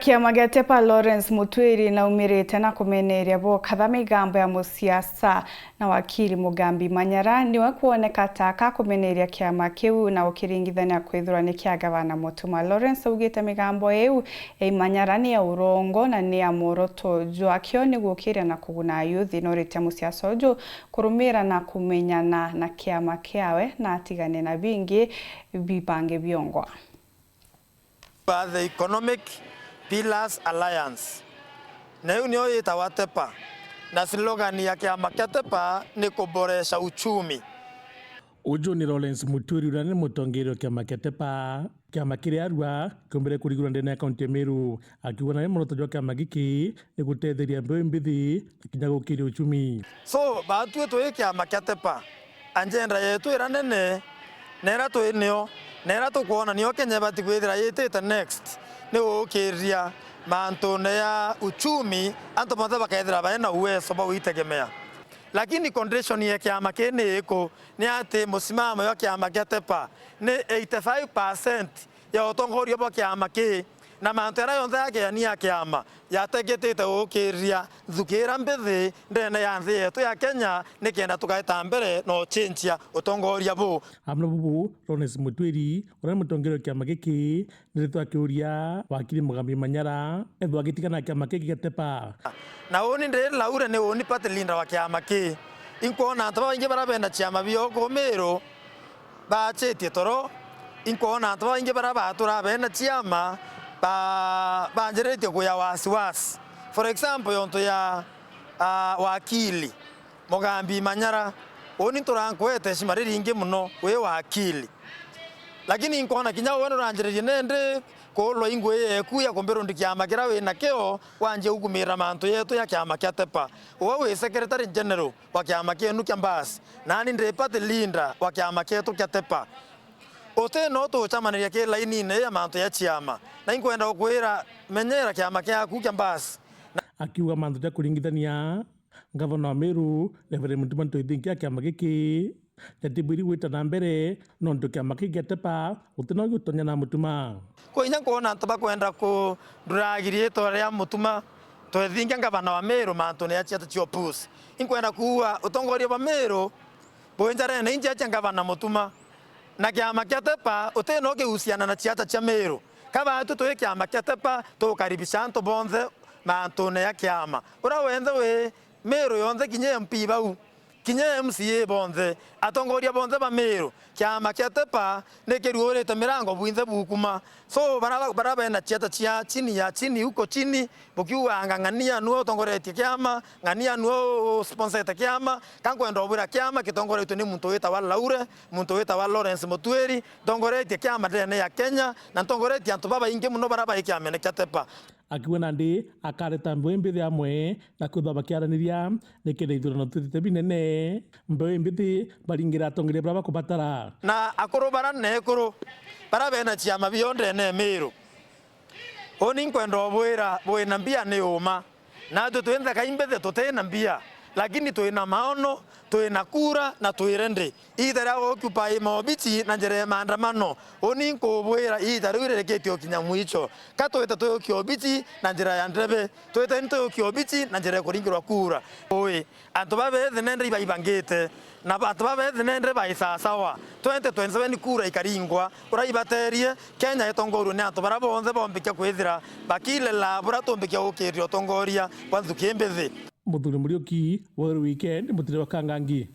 Kiama gia Tepa Lawrence Mutwiri na umirite na kumeneria bo katha migambo ya musiasa na wakili Mugambi Manyara niwe kuoneka taka kumeneria kiama kiu na ukiringithania kwithura ni kia gavana Mutuma. Lawrence ugite migambo eu Manyara ni ya urongo na ni ya muoroto jwakio ni gukiria na kuguna yuthi no rite musiasa uju kurumira na kumenyana na kiama kiawe na atigane na bingi bibange biongwa. The Economic Pillars Alliance na hiyo ndio itawa Tepa na slogan ya kiama kia Tepa ni kuboresha uchumi. Uju ni Lawrence Mutwiri uria ni mutongoria kiama kia Tepa kiama kiria arua kumbere kurigura ndene akaunti Meru akiona ni muoroto jwa kiama giki ni gutetheria mbeu mbithi kinya gukiria uchumi. So batu tu kiama kia Tepa agenda yetu ira nene nera tu nio nera tu kuona nio Kenya bati kwithira yitite next ni ukiria mantone ya uchumi anto mothe bakaithira baena uwezo ba witegemea, lakini condition ya kiama kene iko ni ati musimamo ya kiama kia Tepa ni 85% ya utongoria bwa kiama ki na mantera yonthe yake ni ya kiama yategetete ukiria thukira mbithi ndene ya nthi yetu ya Kenya ni kenda tukaita mbere no chinchia utongoria bu amno bubu Lawrence Mutwiri uria mutongoria kiama giki ni twakiuria wakili Mugambi Manyara ethwa gitigana kiama giki kia Tepa na oni ndire laure ni oni party leader wa kiama ki inkuona antu baingi barabenda chiama bio Meru bachetie toro inkuona antu baingi barabatura benda chiama banjerete kuya wasiwasi. For example yonto ya wakili Mugambi Manyara oni turankwete shimariri ingi muno we wakili, lakini inkona kinya weno ranjereje nende kolo ingwe yeku ya kombero ndikiama kira we na keo wanje ugumira manto yetu ya kiama kia Tepa we secretary general wa kiama kienu kia Mbasi nani ndire party leader wa kiama kietu kia Tepa ote no to chamaniria ke laini ne ya manto ya chiama na inkwenda okwira menyera kiama kia ku kia Mbasi akiuga manto ya kuringithania gavana wa Meru Reverend Mutuma Ntoithinkia kiama giki jatibiri wita na mbere no ndo kiama giki kia Tepa utino gutonya na Mutuma ko inya kuona ntaba kwenda ku nduragirie to ria Mutuma Ntoithinkia gavana wa Meru manto ne achia tio pus inkwenda kuwa utongoria wa Meru boenjare ne inja gavana Mutuma na kiama kia Tepa uteno gehusiana na chiata cha Meru kaba tu kiama kia Tepa to karibisha anto bonze manto ne ya kiama ura wende we Meru yonze kinye MP bau kinye MCA bonze atongoria bonze ba Meru kiama kia Tepa ne keruorete mirango buinze bukuma so baraba na chiata chia chini ya chini huko chini bukiwa ngangania nuo tongoretie kiama ngania nuo sponsor kiama kankwenda obura kiama kitongoretie ni muntu weta wa Laure muntu weta wa Lawrence Mutwiri tongoretie kiama ndene ya Kenya na tongoretie antu baba inge muno baraba ikiama ne kia Tepa akiwa nandi akareta mbeu mbithi amwe na kwithwa bakiaraniria nikenda ithurano twitite binene mbeu mbithi baringira atongoria bara bakubatara na akuru bara nekuru bara bena chiama bionde ne Meru oni nkwenda obwira bwina mbia ni uma na twenda kaimbethe tutena mbia lakini twina maono twina kura na twirende ithera occupy mobiti na njere maandamano oni nkobwira ithera ireketio kinya mwicho katwete twikiobiti na njira ya ndebe twete twikiobiti na njira kuringirwa kura oi antu babethe nende ibangite na antu babethe nende baisasawa 2027 kura ikaringwa ura ibaterie Kenya etongorwa ni antu barabonze bombikia kwithira bakile la bura tombikia ukirio tongoria kwa thukiembethi Muthuri Muriuki wa Weekend mutire wa Kangangi.